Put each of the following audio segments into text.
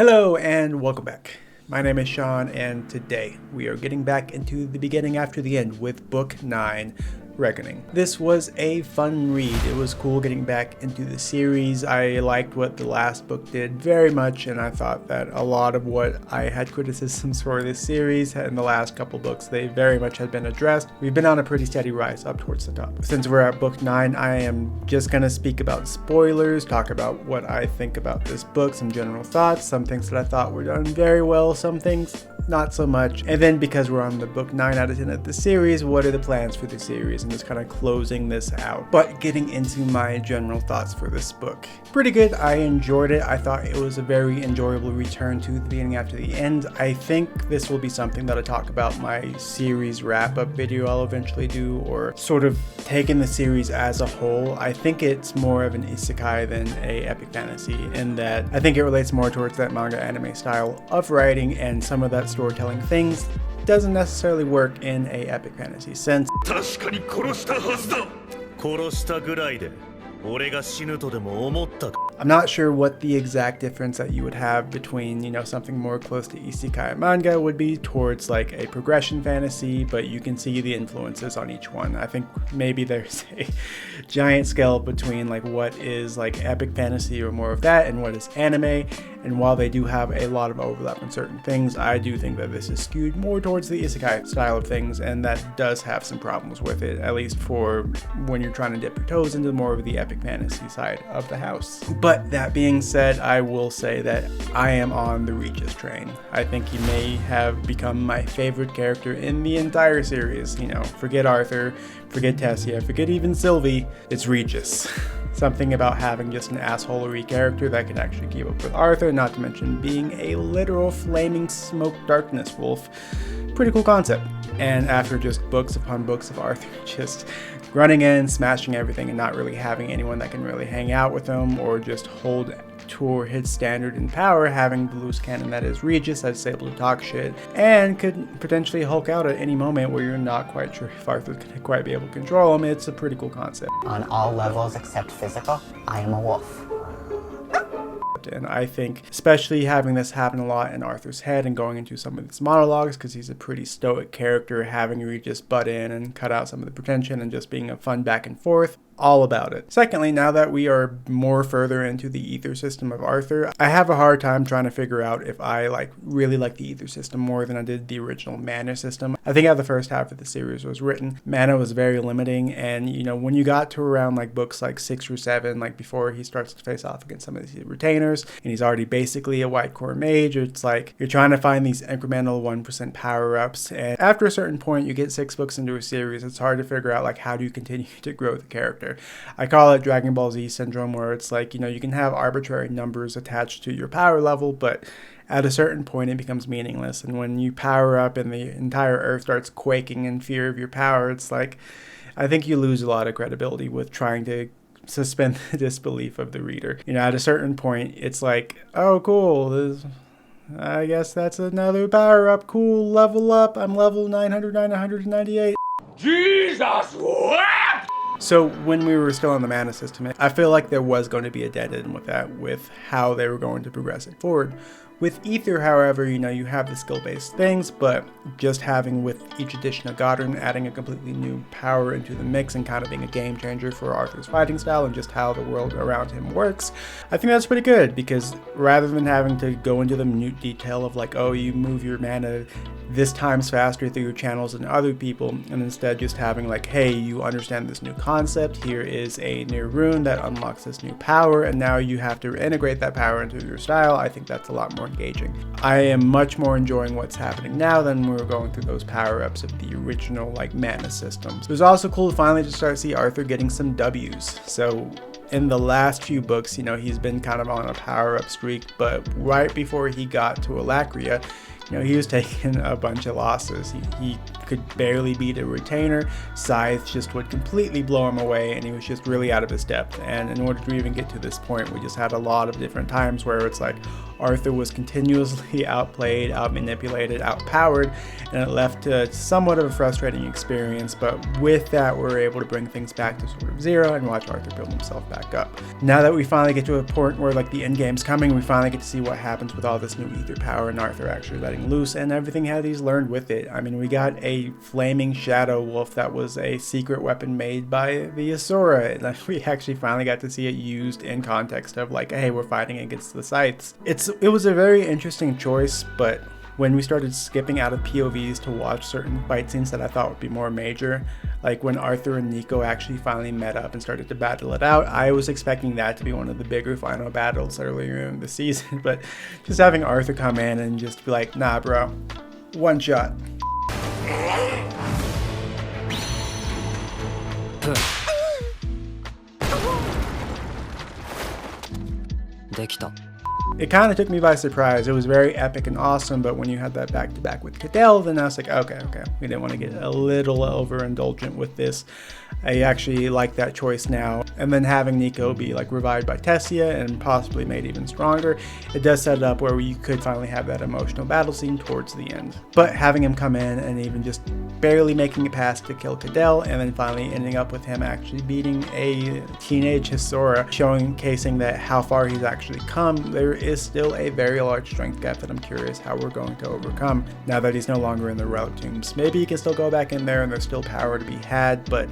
Hello and welcome back. My name is Sean and today we are getting back into the beginning after the end with Book 9, Reckoning. This was a fun read. It was cool getting back into the series. I liked what the last book did very much, and I thought that a lot of what I had criticisms for this series in the last couple books, they very much had been addressed. We've been on a pretty steady rise up towards the top. Since we're at Book 9, I am just going to speak about spoilers, talk about what I think about this book, some general thoughts, some things that I thought were done very well, some things not so much. And then because we're on the book 9 out of 10 of the series, what are the plans for the series, and just kind of closing this out. But getting into my general thoughts for this book. Pretty good. I enjoyed it. I thought it was a very enjoyable return to the beginning after the end. I think this will be something that I talk about my series wrap-up video I'll eventually do, or sort of taking the series as a whole. I think it's more of an isekai than a epic fantasy, in that I think it relates more towards that manga anime style of writing, and some of that storytelling things doesn't necessarily work in a epic fantasy sense. I'm not sure what the exact difference that you would have between, something more close to isekai manga would be towards like a progression fantasy, but you can see the influences on each one. I think maybe there's a giant scale between like what is like epic fantasy or more of that and what is anime. And while they do have a lot of overlap in certain things, I do think that this is skewed more towards the isekai style of things, and that does have some problems with it, at least for when you're trying to dip your toes into more of the epic fantasy side of the house. But that being said, I will say that I am on the Regis train. I think he may have become my favorite character in the entire series. Forget Arthur, forget Tessia, forget even Sylvie, it's Regis. Something about having just an assholery character that can actually keep up with Arthur, not to mention being a literal flaming smoke darkness wolf. Pretty cool concept. And after just books upon books of Arthur just running in, smashing everything, and not really having anyone that can really hang out with him or just hold to his standard in power, having the loose cannon that is Regis that's able to talk shit and could potentially Hulk out at any moment where you're not quite sure if Arthur's going to quite be able to control him. It's a pretty cool concept. On all levels except physical, I am a wolf. And I think especially having this happen a lot in Arthur's head and going into some of his monologues, because he's a pretty stoic character, having Regis butt in and cut out some of the pretension and just being a fun back and forth. All about it. Secondly, now that we are more further into the ether system of Arthur, I have a hard time trying to figure out if I really like the ether system more than I did the original mana system. I think how the first half of the series was written, mana was very limiting, and when you got to around books 6 or 7, before he starts to face off against some of these retainers, and he's already basically a white core mage, it's you're trying to find these incremental 1% power-ups, and after a certain point, you get 6 books into a series, it's hard to figure out how do you continue to grow the character. I call it Dragon Ball Z syndrome, where it's you can have arbitrary numbers attached to your power level, but at a certain point it becomes meaningless. And when you power up and the entire earth starts quaking in fear of your power, it's I think you lose a lot of credibility with trying to suspend the disbelief of the reader. At a certain point, it's oh, cool, I guess that's another power up, cool, level up, I'm level 998. Jesus, what? So when we were still on the mana system, I feel like there was going to be a dead end with that, with how they were going to progress it forward. With Ether, however, you have the skill-based things, but just having with each edition of Godrun adding a completely new power into the mix and kind of being a game changer for Arthur's fighting style and just how the world around him works, I think that's pretty good, because rather than having to go into the minute detail of oh, you move your mana this times faster through your channels than other people, and instead just having hey, you understand this new concept, here is a near rune that unlocks this new power, and now you have to integrate that power into your style, I think that's a lot more engaging. I am much more enjoying what's happening now than we were going through those power-ups of the original mana systems. It was also cool to finally just start to see Arthur getting some W's. So in the last few books, he's been kind of on a power-up streak, but right before he got to Alacria, You know, he was taking a bunch of losses. He could barely beat a retainer. Scythe just would completely blow him away, and he was just really out of his depth. And in order to even get to this point, we just had a lot of different times where it's like Arthur was continuously outplayed, outmanipulated, outpowered, and it left somewhat of a frustrating experience. But with that, we were able to bring things back to sort of zero and watch Arthur build himself back up. Now that we finally get to a point where like the end game's coming, we finally get to see what happens with all this new ether power and Arthur actually letting loose and everything that he's learned with it. I mean, we got a flaming shadow wolf that was a secret weapon made by the Asura, and we actually finally got to see it used in context of like, hey, we're fighting against the scythes. It was a very interesting choice, but when we started skipping out of POVs to watch certain fight scenes that I thought would be more major, like when Arthur and Nico actually finally met up and started to battle it out, I was expecting that to be one of the bigger final battles earlier in the season, but just having Arthur come in and just be like, nah bro, one shot. できた。 It kind of took me by surprise. It was very epic and awesome, but when you had that back-to-back with Cadell, then I was like, okay, we didn't want to get a little overindulgent with this. I actually like that choice now. And then having Nico be like revived by Tessia and possibly made even stronger, it does set it up where you could finally have that emotional battle scene towards the end. But having him come in and even just barely making it past to kill Cadell, and then finally ending up with him actually beating a teenage Hisora, showcasing that how far he's actually come, there is still a very large strength gap that I'm curious how we're going to overcome now that he's no longer in the relic tombs. Maybe he can still go back in there and there's still power to be had, but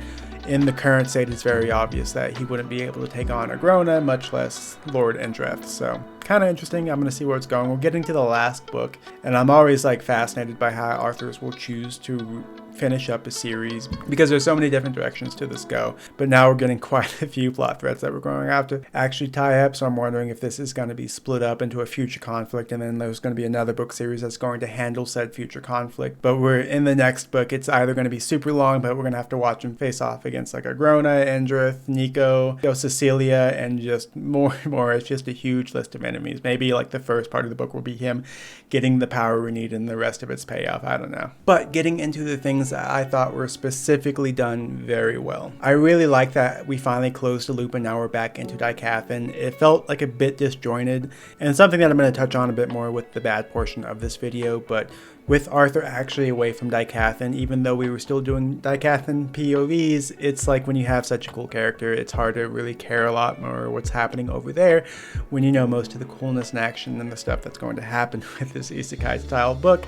in the current state, it's very obvious that he wouldn't be able to take on Agrona, much less Lord Endreth. So kind of interesting. I'm going to see where it's going. We're getting to the last book, and I'm always like fascinated by how authors will choose to finish up a series because there's so many different directions to this go. But now we're getting quite a few plot threads that we're going to have to actually tie up. So I'm wondering if this is going to be split up into a future conflict, and then there's going to be another book series that's going to handle said future conflict. But we're in the next book. It's either going to be super long, but we're going to have to watch them face off against like Agrona, Endreth, Nico, Cecilia, and just more and more. It's just a huge list of enemies. Maybe like the first part of the book will be him getting the power we need and the rest of it's payoff. I don't know. But getting into the things that I thought were specifically done very well. I really like that we finally closed the loop and now we're back into Dicathin. It felt like a bit disjointed, and something that I'm going to touch on a bit more with the bad portion of this video, but with Arthur actually away from Dicathin, even though we were still doing Dicathin POVs, it's like when you have such a cool character, it's hard to really care a lot more what's happening over there when you know most of the coolness and action and the stuff that's going to happen with this isekai style book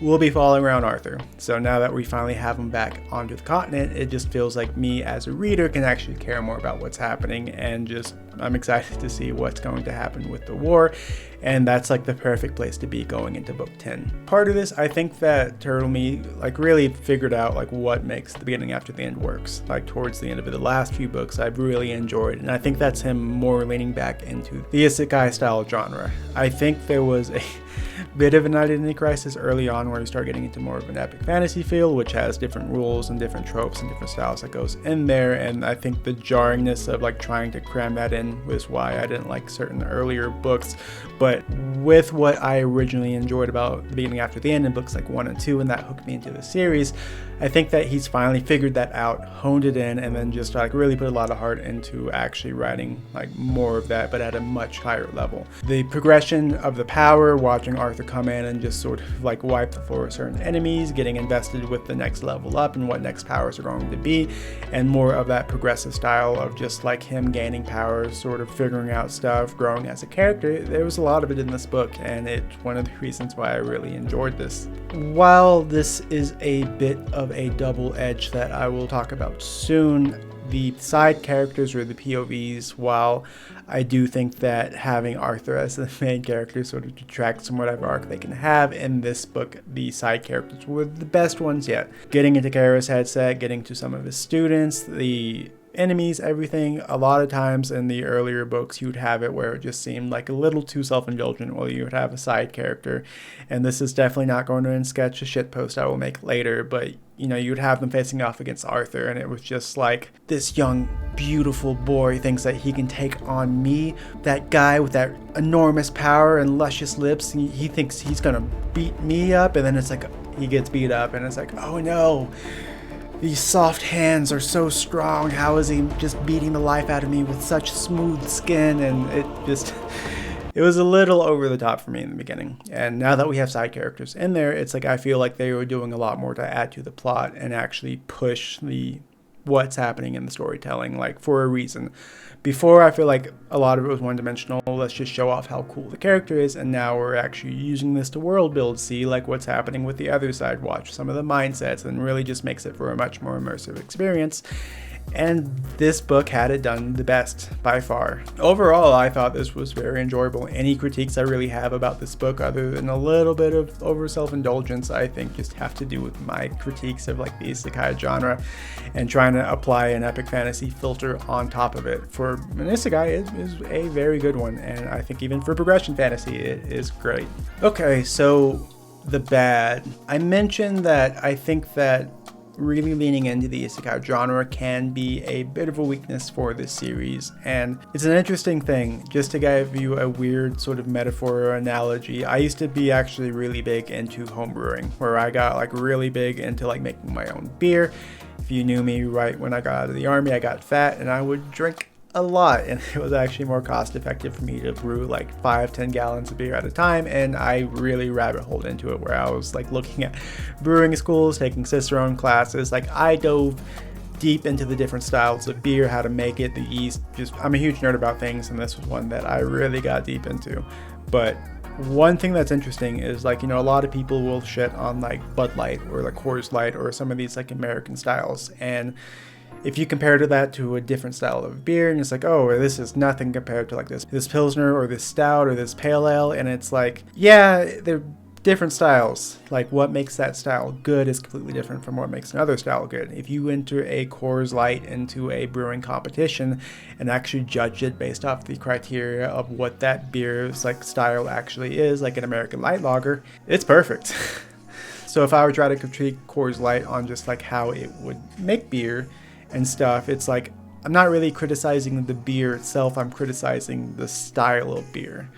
will be following around Arthur. So now that we finally have him back onto the continent, it just feels like me as a reader can actually care more about what's happening, and just I'm excited to see what's going to happen with the war, and that's like the perfect place to be going into book 10. Part of this, I think that Turtle Me like really figured out like what makes the beginning after the end works. Like towards the end of it, the last few books I've really enjoyed, and I think that's him more leaning back into the isekai style genre. I think there was a bit of an identity crisis early on where you start getting into more of an epic fantasy feel, which has different rules and different tropes and different styles that goes in there, and I think the jarringness of like trying to cram that in was why I didn't like certain earlier books. But with what I originally enjoyed about the beginning after the end in books like 1 and 2, and that hooked me into the series, I think that he's finally figured that out, honed it in, and then just like really put a lot of heart into actually writing like more of that, but at a much higher level. The progression of the power, watching Arthur come in and just sort of like wipe the floor with certain enemies, getting invested with the next level up and what next powers are going to be, and more of that progressive style of just like him gaining powers, sort of figuring out stuff, growing as a character. There was a lot of it in this book, and it's one of the reasons why I really enjoyed this. While this is a bit of a double edge that I will talk about soon, the side characters or the POVs, while I do think that having Arthur as the main character sort of detracts from whatever arc they can have in this book, the side characters were the best ones yet. Getting into Kara's headset, getting to some of his students, the enemies, everything. A lot of times in the earlier books you would have it where it just seemed like a little too self-indulgent, while you would have a side character, and this is definitely not going to sketch a shitpost I will make later, but you know, you'd have them facing off against Arthur, and it was just like, this young, beautiful boy thinks that he can take on me, that guy with that enormous power and luscious lips, and he thinks he's gonna beat me up, and then it's like, he gets beat up, and it's like, oh no, these soft hands are so strong, how is he just beating the life out of me with such smooth skin? And it was a little over the top for me in the beginning. And now that we have side characters in there, it's like I feel like they were doing a lot more to add to the plot and actually push what's happening in the storytelling, like, for a reason. Before, I feel like a lot of it was one-dimensional. Let's just show off how cool the character is, and now we're actually using this to world build, see like what's happening with the other side, watch some of the mindsets, and really just makes it for a much more immersive experience. And this book had it done the best by far. Overall, I thought this was very enjoyable. Any critiques I really have about this book, other than a little bit of over self-indulgence, I think just have to do with my critiques of like the isekai genre and trying to apply an epic fantasy filter on top of it. For an isekai, it is a very good one, and I think even for progression fantasy, it is great. Okay, so the bad. I mentioned that I think that really leaning into the isekai genre can be a bit of a weakness for this series, and it's an interesting thing. Just to give you a weird sort of metaphor or analogy, I used to be actually really big into homebrewing, where I got like really big into like making my own beer. If you knew me right when I got out of the army, I got fat and I would drink a lot, and it was actually more cost effective for me to brew like 5-10 gallons of beer at a time, and I really rabbit holed into it, where I was like looking at brewing schools, taking Cicerone classes. Like, I dove deep into the different styles of beer, how to make it, the yeast. Just, I'm a huge nerd about things, and this was one that I really got deep into. But one thing that's interesting is, like, you know, a lot of people will shit on like Bud Light or like Coors Light or some of these like American styles, and if you compare that to a different style of beer, and it's like, oh, this is nothing compared to like this Pilsner or this Stout or this Pale Ale, and it's like, yeah, they're different styles. Like, what makes that style good is completely different from what makes another style good. If you enter a Coors Light into a brewing competition and actually judge it based off the criteria of what that beer's like style actually is, like an American light lager, it's perfect. So if I were to try to critique Coors Light on just like how it would make beer and stuff, it's like, I'm not really criticizing the beer itself, I'm criticizing the style of beer.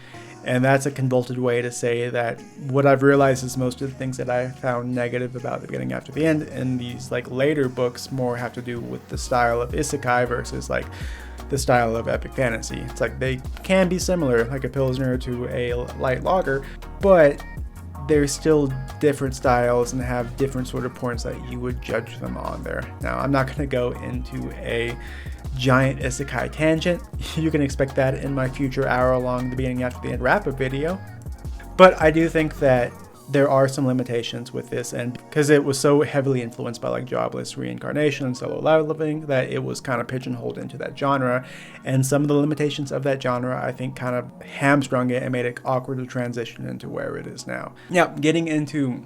And that's a convoluted way to say that what I've realized is most of the things that I found negative about the beginning after the end in these like later books more have to do with the style of isekai versus like the style of epic fantasy. It's like they can be similar, like a Pilsner to a light lager, but they're still different styles and have different sort of points that you would judge them on there. Now, I'm not going to go into a giant isekai tangent. You can expect that in my future hour-long the beginning after the end wrap-up video. But I do think that there are some limitations with this, and because it was so heavily influenced by like Jobless, Reincarnation, and Solo Leveling, that it was kind of pigeonholed into that genre, and some of the limitations of that genre I think kind of hamstrung it and made it awkward to transition into where it is now. Now, getting into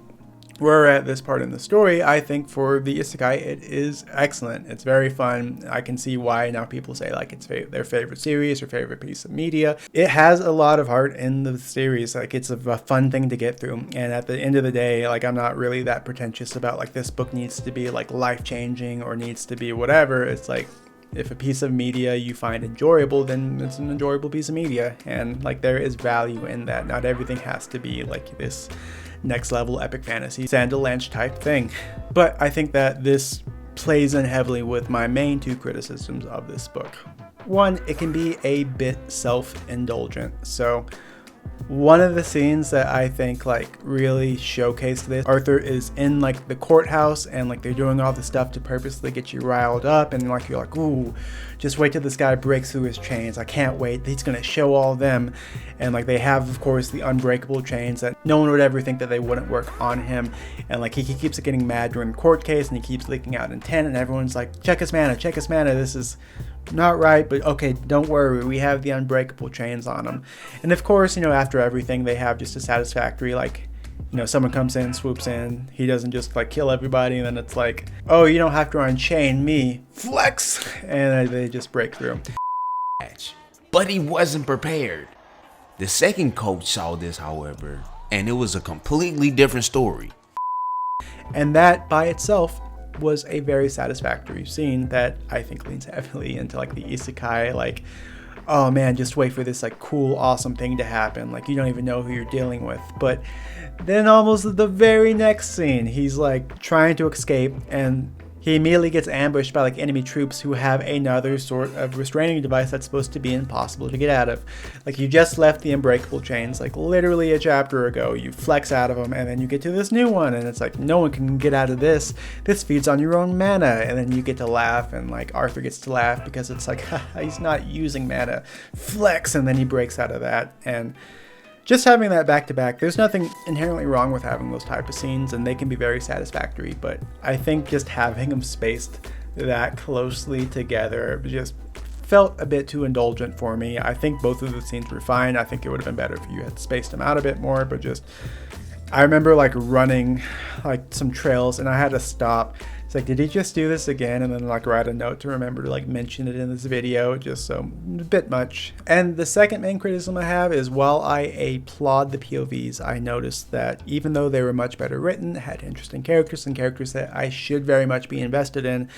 where we're at this part in the story, I think for the isekai, it is excellent. It's very fun. I can see why now people say like it's their favorite series or favorite piece of media. It has a lot of heart in the series. Like, it's a fun thing to get through. And at the end of the day, like, I'm not really that pretentious about like this book needs to be like life-changing or needs to be whatever. It's like, if a piece of media you find enjoyable, then it's an enjoyable piece of media. And like, there is value in that. Not everything has to be like this next level epic fantasy Sandilange type thing. But I think that this plays in heavily with my main two criticisms of this book. One, it can be a bit self-indulgent. So one of the scenes that I think like really showcased this, Arthur is in like the courthouse and like they're doing all the stuff to purposely get you riled up, and like you're like, ooh, just wait till this guy breaks through his chains. I can't wait. He's gonna show all them. And like they have, of course, the unbreakable chains that no one would ever think that they wouldn't work on him. And like he keeps getting mad during the court case and he keeps leaking out intent, and everyone's like, check his mana, this is not right, but okay, don't worry, we have the unbreakable chains on him. And of course, you know, after everything, they have just a satisfactory, like, you know, someone comes in, swoops in, he doesn't just like kill everybody, and then it's like, oh, you don't have to unchain me, flex, and they just break through. But he wasn't prepared. The second coach saw this, however, and it was a completely different story. And that by itself was a very satisfactory scene that I think leans heavily into like the isekai, like, oh man, just wait for this like cool, awesome thing to happen. Like you don't even know who you're dealing with. But then almost the very next scene, he's like trying to escape and he immediately gets ambushed by like enemy troops who have another sort of restraining device that's supposed to be impossible to get out of. Like you just left the unbreakable chains like literally a chapter ago, you flex out of them and then you get to this new one and it's like no one can get out of this. This feeds on your own mana, and then you get to laugh and like Arthur gets to laugh because it's like he's not using mana. Flex, and then he breaks out of that. And just having that back to back, there's nothing inherently wrong with having those type of scenes and they can be very satisfactory, but I think just having them spaced that closely together just felt a bit too indulgent for me. I think both of the scenes were fine. I think it would have been better if you had spaced them out a bit more, but just, I remember like running like some trails and I had to stop. It's like, did he just do this again? And then like write a note to remember to like mention it in this video, just so a bit much. And the second main criticism I have is while I applaud the POVs, I noticed that even though they were much better written, had interesting characters and characters that I should very much be invested in,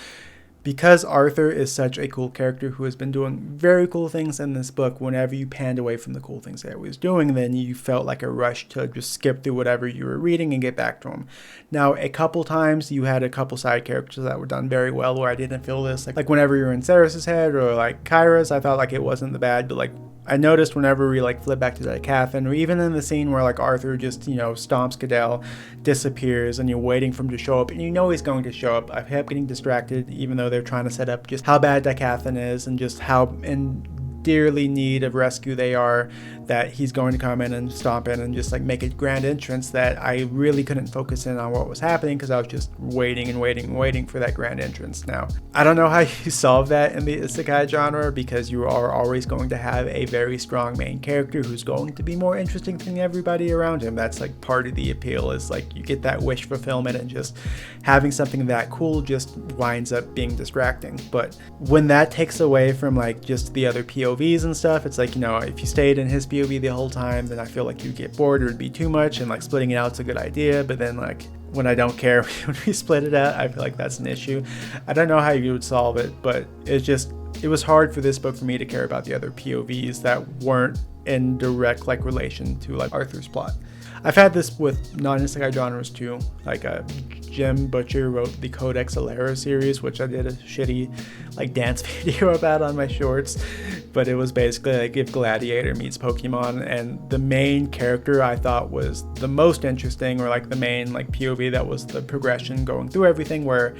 because Arthur is such a cool character who has been doing very cool things in this book, whenever you panned away from the cool things that he was doing, then you felt like a rush to just skip through whatever you were reading and get back to him. Now, a couple times you had a couple side characters that were done very well where I didn't feel this. Like whenever you were in Ceres's head or like Kyra's, I felt like it wasn't the bad, but like I noticed whenever we like flip back to that Catherine, or even in the scene where like Arthur just, you know, stomps Cadell, disappears, and you're waiting for him to show up, and you know he's going to show up. I kept getting distracted, even though they're trying to set up just how bad Decathlon is and just how in dearly need of rescue they are, that he's going to come in and stomp in and just like make a grand entrance, that I really couldn't focus in on what was happening because I was just waiting and waiting and waiting for that grand entrance. Now, I don't know how you solve that in the isekai genre, because you are always going to have a very strong main character who's going to be more interesting than everybody around him. That's like part of the appeal, is like you get that wish fulfillment, and just having something that cool just winds up being distracting. But when that takes away from like just the other POVs and stuff, it's like, you know, if you stayed in his POV the whole time, then I feel like you get bored or it'd be too much, and like splitting it out's a good idea. But then like when I don't care when we split it out, I feel like that's an issue. I don't know how you would solve it, but it was hard for this book for me to care about the other POVs that weren't in direct like relation to like Arthur's plot. I've had this with non-isekai genres too. Like Jim Butcher wrote the Codex Alera series, which I did a shitty like dance video about on my shorts, but it was basically like if Gladiator meets Pokemon, and the main character I thought was the most interesting, or like the main like POV that was the progression going through everything, where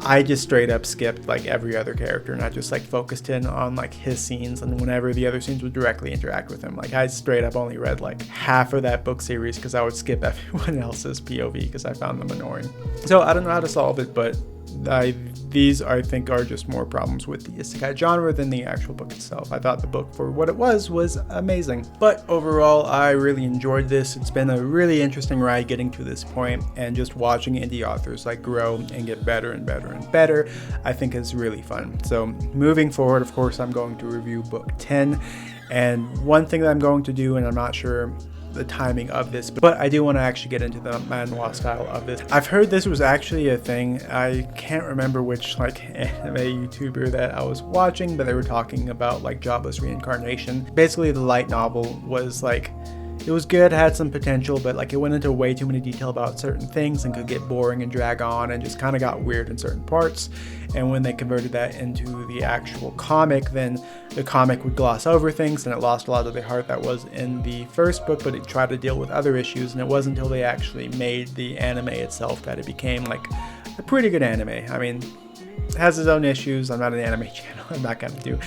I just straight up skipped like every other character and I just like focused in on like his scenes, and whenever the other scenes would directly interact with him, like I straight up only read like half of that book series because I would skip everyone else's POV because I found them annoying. So I don't know how to solve it, but these I think are just more problems with the isekai genre than the actual book itself. I thought the book, for what it was amazing. But overall, I really enjoyed this. It's been a really interesting ride getting to this point, and just watching indie authors like grow and get better and better and better, I think is really fun. So moving forward, of course, I'm going to review book 10. And one thing that I'm going to do, and I'm not sure the timing of this, but I do want to actually get into the manhwa style of this. I've heard this was actually a thing. I can't remember which like anime YouTuber that I was watching, but they were talking about like jobless reincarnation. Basically, the light novel was like, it was good, had some potential, but like it went into way too many detail about certain things and could get boring and drag on and just kind of got weird in certain parts. And when they converted that into the actual comic, then the comic would gloss over things and it lost a lot of the heart that was in the first book, but it tried to deal with other issues. And it wasn't until they actually made the anime itself that it became like a pretty good anime. I mean, it has its own issues. I'm not an anime channel. I'm not going to do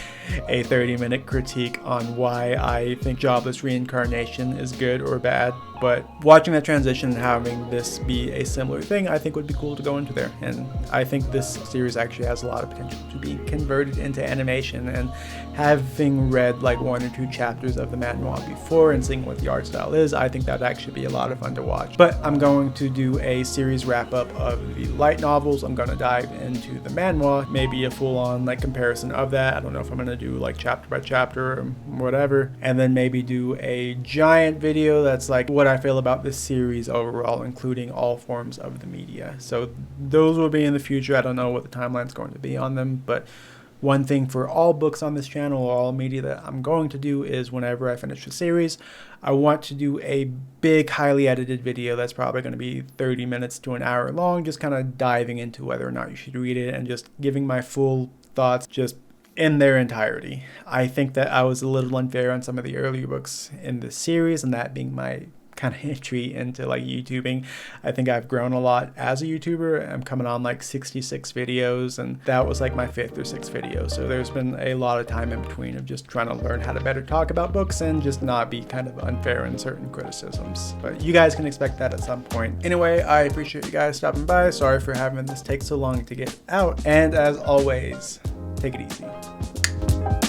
a 30-minute critique on why I think jobless reincarnation is good or bad, but watching that transition and having this be a similar thing, I think would be cool to go into there. And I think this series actually has a lot of potential to be converted into animation, and having read like 1 or 2 chapters of the manhwa before and seeing what the art style is, I think that'd actually be a lot of fun to watch. But I'm going to do a series wrap up of the light novels. I'm going to dive into the manhwa, maybe a full-on like comparison of that. I don't know if I'm going to do like chapter by chapter or whatever, and then maybe do a giant video that's like what I feel about this series overall, including all forms of the media. So those will be in the future. I don't know what the timeline's going to be on them, but one thing for all books on this channel or all media that I'm going to do is whenever I finish the series, I want to do a big, highly edited video that's probably going to be 30 minutes to an hour long, just kind of diving into whether or not you should read it and just giving my full thoughts just in their entirety. I think that I was a little unfair on some of the earlier books in this series, and that being my kind of entry into like YouTubing. I think I've grown a lot as a YouTuber. I'm coming on like 66 videos, and that was like my 5th or 6th video. So there's been a lot of time in between of just trying to learn how to better talk about books and just not be kind of unfair in certain criticisms. But you guys can expect that at some point. Anyway, I appreciate you guys stopping by. Sorry for having this take so long to get out. And as always, take it easy.